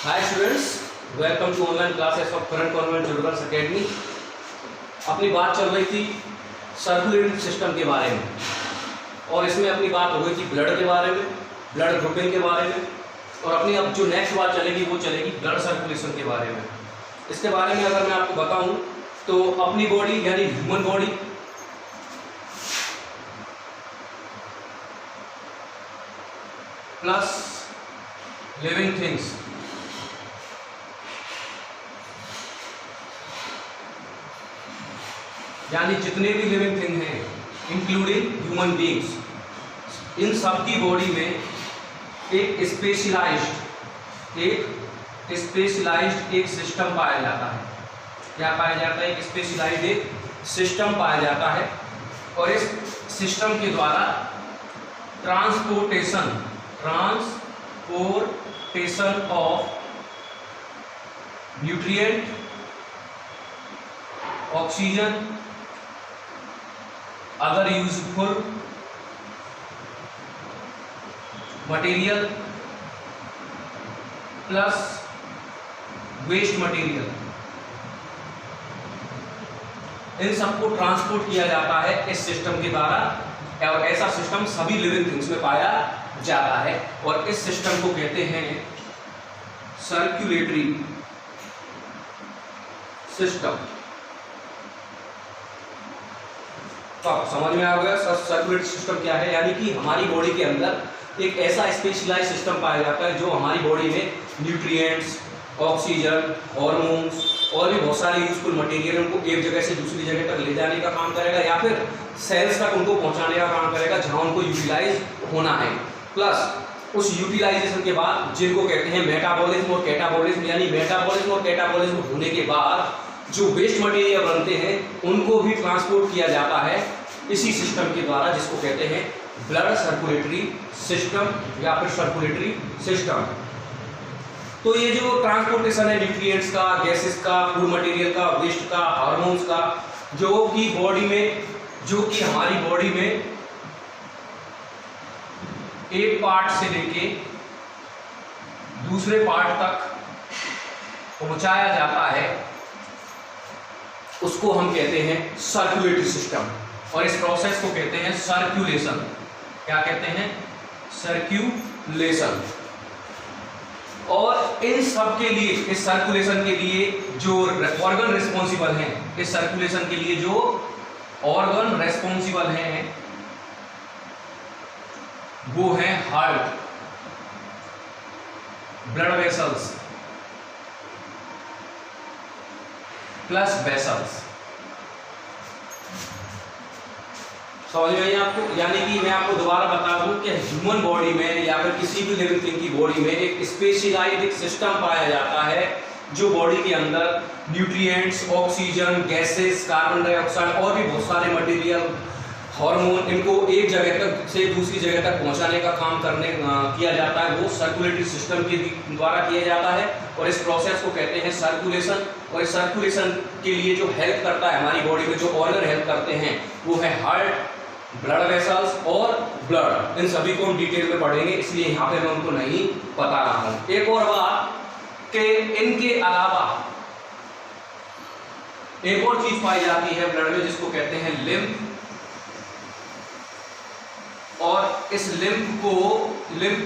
Hi students, welcome to online classes of Current Convent Children's Academy. अपनी बात चल रही थी सर्कुलेटरी सिस्टम के बारे में और इसमें अपनी बात हो गई थी ब्लड के बारे में, ब्लड ग्रुपिंग के बारे में, और अपनी अब जो नेक्स्ट बात चलेगी वो चलेगी ब्लड सर्कुलेशन के बारे में। इसके बारे में अगर मैं आपको बताऊं तो अपनी बॉडी यानी human body plus living things यानी जितने भी लिविंग थिंग हैं इंक्लूडिंग ह्यूमन बीइंग्स, इन सब की बॉडी में एक स्पेशलाइज्ड एक सिस्टम पाया जाता है। क्या पाया जाता है? एक स्पेशलाइज्ड एक सिस्टम पाया जाता है और इस सिस्टम के द्वारा transportation of nutrient, oxygen, other useful material plus waste material, इन सबको ट्रांसपोर्ट किया जाता है इस सिस्टम के द्वारा। और ऐसा सिस्टम सभी लिविंग थिंग्स में पाया जाता है और इस सिस्टम को कहते हैं सर्कुलेटरी सिस्टम। तो आप समझ में आ गया सर्कुलेटरी सिस्टम क्या है? यानी कि हमारी बॉडी के अंदर एक ऐसा स्पेशलाइज्ड सिस्टम पाया जाता है जो हमारी बॉडी में न्यूट्रिएंट्स, ऑक्सीजन, हार्मोन्स और भी बहुत सारे यूजफुल मटेरियल उनको एक जगह से दूसरी जगह तक ले जाने का काम करेगा या फिर सेल्स तक उनको पहुंचाने का काम करेगा जहां उनको यूटिलाइज होना है। प्लस उस यूटिलाइजेशन के बाद जिनको कहते हैं मेटाबॉलिज्म और कैटाबॉलिज्म, यानी मेटाबॉलिज्म और कैटाबॉलिज्म होने के बाद जो वेस्ट मटेरियल बनते हैं उनको भी ट्रांसपोर्ट किया जाता है इसी सिस्टम के द्वारा, जिसको कहते हैं ब्लड सर्कुलेटरी सिस्टम या फिर सर्कुलेटरी सिस्टम। तो ये जो ट्रांसपोर्टेशन है न्यूट्रिएंट्स का, गैसेस का, फूड मटेरियल का, वेस्ट का, हार्मोन्स का, जो कि हमारी बॉडी में एक पार्ट से लेके दूसरे पार्ट तक पहुंचाया जाता है, उसको हम कहते हैं सर्कुलेटरी सिस्टम। और इस प्रोसेस को कहते हैं सर्कुलेशन। क्या कहते हैं? सर्कुलेशन। और इन सब के लिए, इस सर्कुलेशन के लिए जो ऑर्गन रिस्पॉन्सिबल हैं, इस सर्कुलेशन के लिए जो ऑर्गन रिस्पॉन्सिबल हैं वो है heart, blood vessels plus vessels. समझ में आई आपको? यानी कि मैं आपको दोबारा बता दूं कि ह्यूमन बॉडी में या फिर किसी भी लिविंग थिंग की बॉडी में एक स्पेशलाइज्ड एक सिस्टम पाया जाता है जो बॉडी के अंदर nutrients, oxygen, gases, carbon dioxide और भी बहुत सारे मटेरियल, हार्मोन, इनको एक जगह तक से दूसरी जगह तक पहुंचाने का काम किया जाता है। वो सर्कुलेटरी सिस्टम के द्वारा किया जाता है और इस प्रोसेस को कहते हैं सर्कुलेशन। और इस सर्कुलेशन के लिए जो हेल्प करता है हमारी बॉडी में, जो ऑर्गन हेल्प करते हैं वो है हार्ट, ब्लड वेसल्स और ब्लड। इन सभी को हम डिटेल में पढ़ेंगे, इसलिए यहाँ पे मैं उनको नहीं बता रहा हूँ। एक और बात कि इनके अलावा एक और चीज पाई जाती है ब्लड में जिसको कहते हैं लिम्फ। और इस लिम्फ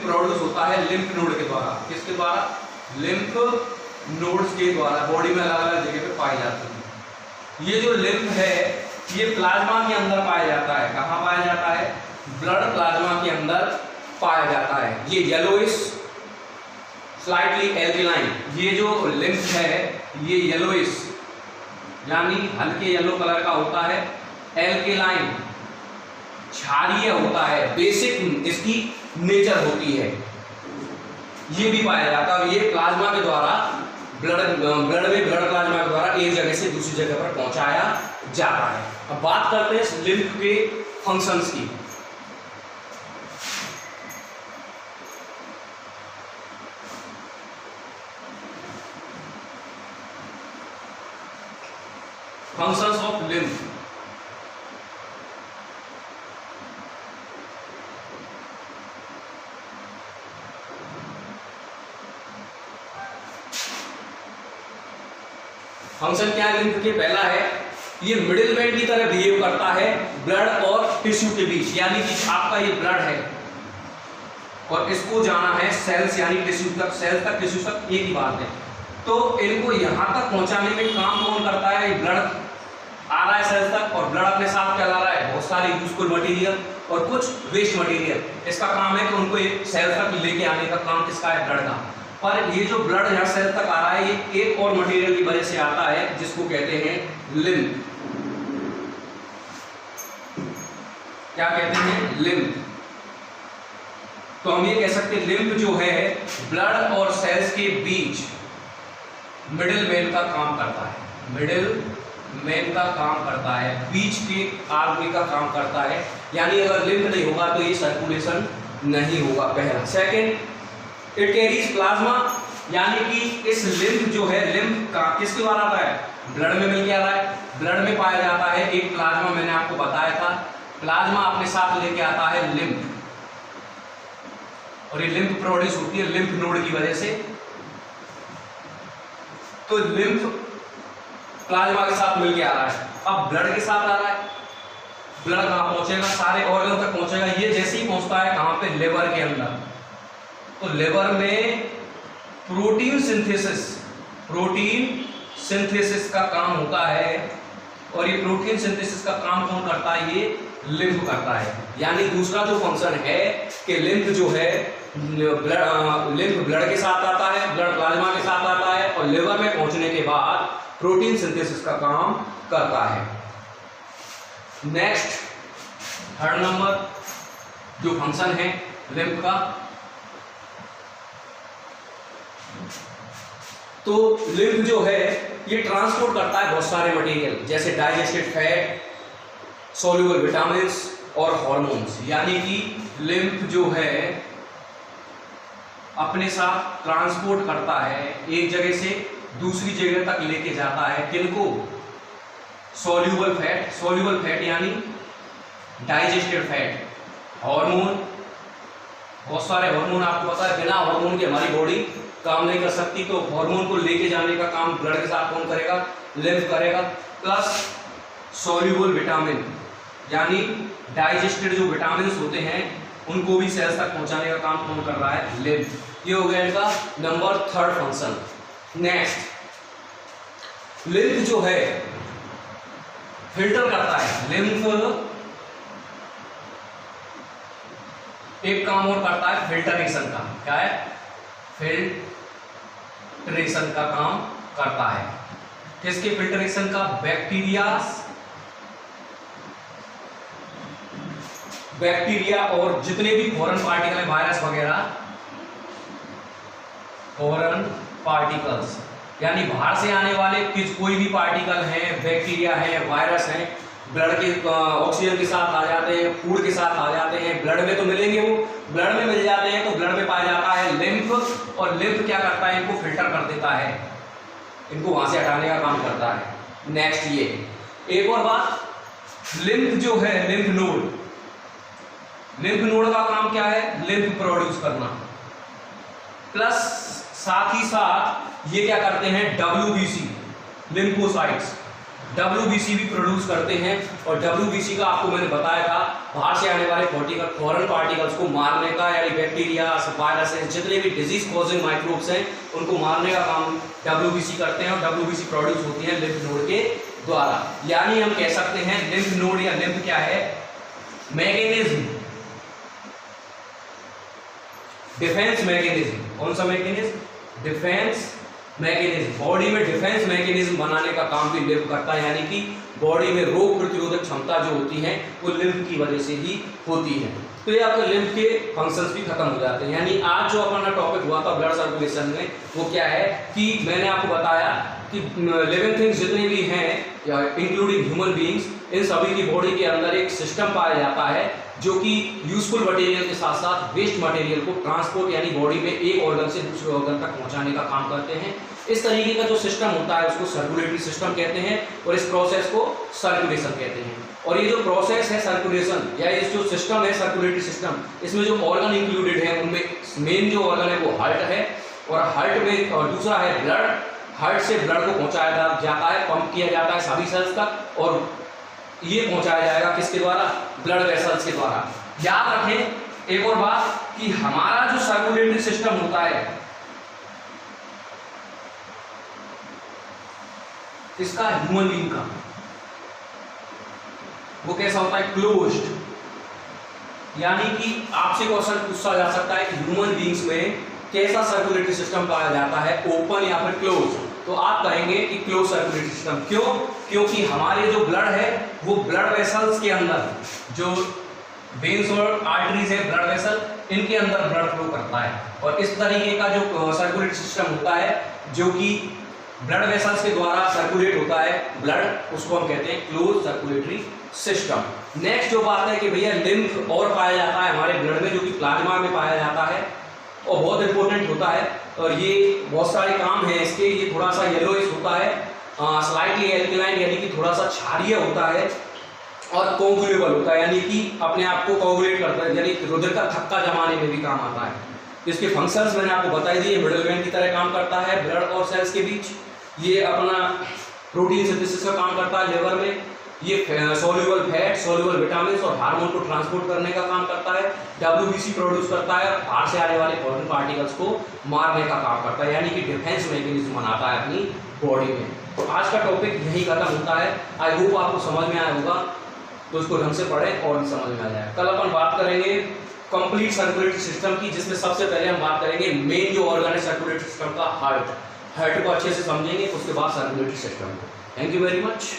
प्रोड्यूस होता है लिम्फ नोड के द्वारा। किसके द्वारा? लिम्फ नोड्स के द्वारा। बॉडी में अलग अलग जगह पे पाई जाती है। ये जो लिम्फ है ये प्लाज्मा के अंदर पाया जाता है। कहाँ पाया जाता है? ब्लड प्लाज्मा के अंदर पाया जाता है। ये येलोइश, स्लाइटली एल्कलाइन, ये जो लिम्फ है ये येलोइश यानी हल्के येलो कलर का होता है, एल्कलाइन क्षारीय होता है, बेसिक इसकी नेचर होती है, ये भी पाया जाता है। और ये प्लाज्मा के द्वारा ब्लड प्लाज्मा के द्वारा एक जगह से दूसरी जगह पर पहुंचाया जाता है। अब बात करते हैं इस लिम्फ के फंक्शंस की। Functions of lymph. फंक्शन क्या है लिम्फ के? पहला है ये मिडिल मैन की तरह बिहेव करता है ब्लड और टिश्यू के बीच, यानी कि आपका ये ब्लड है और इसको जाना है सेल्स यानी टिश्यू तक, सेल्स तक टिश्यू तक, एक ही बात है। तो इनको यहां तक पहुंचाने में काम कौन करता है? ब्लड आ रहा है सेल्स तक और ब्लड अपने साथ क्या ला रहा है? बहुत सारे यूजफुल मटेरियल और कुछ वेस्ट मटेरियल। इसका काम है कि उनको एक सेल तक लेके आने का काम किसका है? ब्लड का। पर ये जो ब्लड यहाँ सेल तक आ रहा है ये एक और मटेरियल की वजह से आता है जिसको कहते हैं लिम्फ। क्या कहते हैं? लिम्फ। तो हम ये कह सकते हैं लिम्फ जो है ब्लड और सेल्स के बीच मिडिल मैन का काम करता है, मिडिल मैन का काम करता है, बीच के आदमी का काम करता है। यानी अगर लिम्फ नहीं होगा तो ये सर्कुलेशन नहीं होगा, पहला। सेकंड, इट कैरीज प्लाज्मा, यानी कि इस लिम्फ जो है, लिम्फ का किसके द्वारा आता है? ब्लड में मिल के आ रहा है, ब्लड में पाया जाता है एक प्लाज्मा, मैंने आपको बताया था। प्लाज्मा अपने साथ लेके आता है लिम्फ और ये लिम्फ प्रोड्यूस होती है लिम्फ नोड की वजह से। तो लिम्फ प्लाज्मा के साथ मिलके आ रहा है, अब ब्लड के साथ आ रहा है। ब्लड कहां पहुंचेगा? सारे ऑर्गन तक पहुंचेगा। ये जैसे ही पहुंचता है कहां पे? लिवर के अंदर। तो लिवर में प्रोटीन सिंथेसिस का काम होता है और ये प्रोटीन सिंथेसिस का काम कौन करता है? ये लिम्फ करता है। यानी दूसरा जो फंक्शन है कि लिम्फ जो है लिम्फ ब्लड के साथ आता है, ब्लड प्लाज्मा के साथ आता है और लिवर में पहुंचने के बाद प्रोटीन सिंथेसिस का काम करता है। नेक्स्ट, थर्ड नंबर जो फंक्शन है लिम्फ का, तो लिम्फ जो है ये ट्रांसपोर्ट करता है बहुत सारे मटेरियल जैसे डाइजेस्टेड फैट, सॉल्युबल विटामिन्स और हार्मोन्स। यानी कि लिम्फ जो है अपने साथ ट्रांसपोर्ट करता है, एक जगह से दूसरी जगह तक लेके जाता है। किनको? सॉल्युबल फैट यानी डाइजेस्टेड फैट, हार्मोन, बहुत सारे हार्मोन आपको पता है, बिना हार्मोन के हमारी बॉडी काम नहीं कर सकती। तो हार्मोन को लेके जाने का काम ब्लड के साथ कौन करेगा? लिम्फ करेगा। प्लस सॉल्युबल विटामिन, यानी डाइजेस्टेड जो विटामिन होते हैं उनको भी सेल्स तक पहुंचाने का काम कौन कर रहा है? लिम्फ। ये हो गया इनका number third function. Next, lymph जो है फिल्टर करता है। लिम्फ एक काम और करता है फिल्टरेशन का। क्या है? फिल्टरेशन का काम करता है। किसके फिल्टरेशन का? बैक्टीरिया और जितने भी फॉरेन पार्टिकल है, वायरस वगैरह, फॉरेन पार्टिकल्स यानी बाहर से आने वाले कोई भी पार्टिकल हैं, बैक्टीरिया है, वायरस है, ब्लड के ऑक्सीजन के साथ आ जाते हैं, फूड के साथ आ जाते हैं, ब्लड में तो मिलेंगे, वो ब्लड में मिल जाते हैं। तो ब्लड में पाया जाता है लिम्फ और लिम्फ क्या करता है? इनको फिल्टर कर देता है, इनको वहां से हटाने का काम करता है। नेक्स्ट, ये एक और बात, लिम्फ जो है लिम्फ नोड का काम क्या है? लिम्फ प्रोड्यूस करना। प्लस साथ ही साथ ये क्या करते हैं? WBC, लिम्फोसाइट्स, WBC भी प्रोड्यूस करते हैं। और WBC का आपको मैंने बताया था बाहर से आने वाले फॉरेन पार्टिकल्स को मारने का, यानी बैक्टीरिया, वायरस, जितने भी डिजीज कॉजिंग माइक्रोब्स हैं उनको मारने का काम WBC करते हैं और WBC प्रोड्यूस होती है लिम्फ नोड के द्वारा। यानी हम कह सकते हैं लिम्फ नोड या लिम्फ क्या है? Mechanism, defence mechanism. कौन सा मैकेनिज्म? Defence mechanism. बॉडी में डिफेंस मैकेनिज्म बनाने का काम भी लिम्फ करता है। यानी कि बॉडी में रोग प्रतिरोधक क्षमता जो होती है वो लिम्फ की वजह से ही होती है। तो ये आपके लिम्फ के फंक्शंस भी खत्म हो जाते हैं। यानी आज जो अपना टॉपिक हुआ था ब्लड सर्कुलेशन में, वो क्या है कि मैंने आपको बताया कि लिविंग थिंग्स जितने भी हैं इंक्लूडिंग ह्यूमन बीइंग्स, इन सभी की बॉडी के अंदर एक सिस्टम पाया जाता है जो कि यूजफुल मटेरियल के साथ साथ वेस्ट मटेरियल को ट्रांसपोर्ट यानी बॉडी में एक ऑर्गन से दूसरे ऑर्गन तक पहुंचाने का काम करते हैं। इस तरीके का जो सिस्टम होता है उसको सर्कुलेटरी सिस्टम कहते हैं और इस प्रोसेस को सर्कुलेशन कहते हैं। और ये जो प्रोसेस है सर्कुलेशन या ये जो सिस्टम है सर्कुलेटरी सिस्टम, इसमें जो ऑर्गन इंक्लूडेड है उनमें मेन जो ऑर्गन है वो हार्ट है और हार्ट में, और दूसरा है ब्लड, हार्ट से ब्लड को पहुंचाया जाता है, पंप किया जाता है सभी सेल्स तक, और ये पहुंचाया जाएगा किसके द्वारा? ब्लड वेसल्स के द्वारा। याद रखें एक और बात कि हमारा जो सर्कुलेटरी सिस्टम होता है इसका, ह्यूमन बीइंग का, वो कैसा होता है? क्लोज्ड। यानी कि आपसे क्वेश्चन पूछा जा सकता है कि ह्यूमन बीइंग्स में कैसा सर्कुलेटरी सिस्टम पाया जाता है, ओपन या फिर क्लोज? तो आप कहेंगे कि क्लोज सर्कुलेटरी सिस्टम। क्यों? क्योंकि हमारे जो ब्लड है वो ब्लड वेसल्स के अंदर, जो वेन्स और आर्टरीज है, ब्लड वेसल, इनके अंदर ब्लड फ्लो करता है। और इस तरीके का जो सर्कुलेटरी सिस्टम होता है जो कि ब्लड वेसल्स के द्वारा सर्कुलेट होता है ब्लड, उसको हम कहते हैं क्लोज सर्कुलेटरी सिस्टम। नेक्स्ट जो बात है कि भैया लिम्फ और पाया जाता है हमारे ब्लड में, जो कि प्लाज्मा में पाया जाता है और बहुत इंपॉर्टेंट होता है, और ये बहुत सारे काम हैं इसके। ये थोड़ा सा येलोइश होता है, स्लाइटली एल्कलाइन यानी कि थोड़ा सा क्षारीय होता है, और कोगुलेबल होता है यानी कि अपने आप को कोगुलेट करता है, यानी रुधिर का थक्का जमाने में भी काम आता है। इसके फंक्शंस मैंने आपको बताई दिए, मिडलमैन की तरह काम करता है ब्लड और सेल्स के बीच। ये अपना प्रोटीन सिंथेसिस का काम करता है लिवर में। ये सोल्यूबल फैट, सोल्यूबल विटामिन और हार्मोन को ट्रांसपोर्ट करने का काम करता है। WBC प्रोड्यूस करता है, बाहर से आने वाले फॉरेन पार्टिकल्स को मारने का काम करता है, यानी कि डिफेंस मैकेनिज्म बनाता है अपनी बॉडी में। तो आज का टॉपिक यही खत्म होता है। आई होप आपको समझ में आया होगा, तो उसको ढंग से पढ़ें और भी समझ में आ जाए। कल अपन बात करेंगे कंप्लीट सर्कुलेटरी सिस्टम की, जिसमें सबसे पहले हम बात करेंगे मेन जो ऑर्गन है सर्कुलेटरी सिस्टम का, हार्ट। हार्ट को अच्छे से समझेंगे, उसके बाद सर्कुलेटरी सिस्टम को। Thank you very much.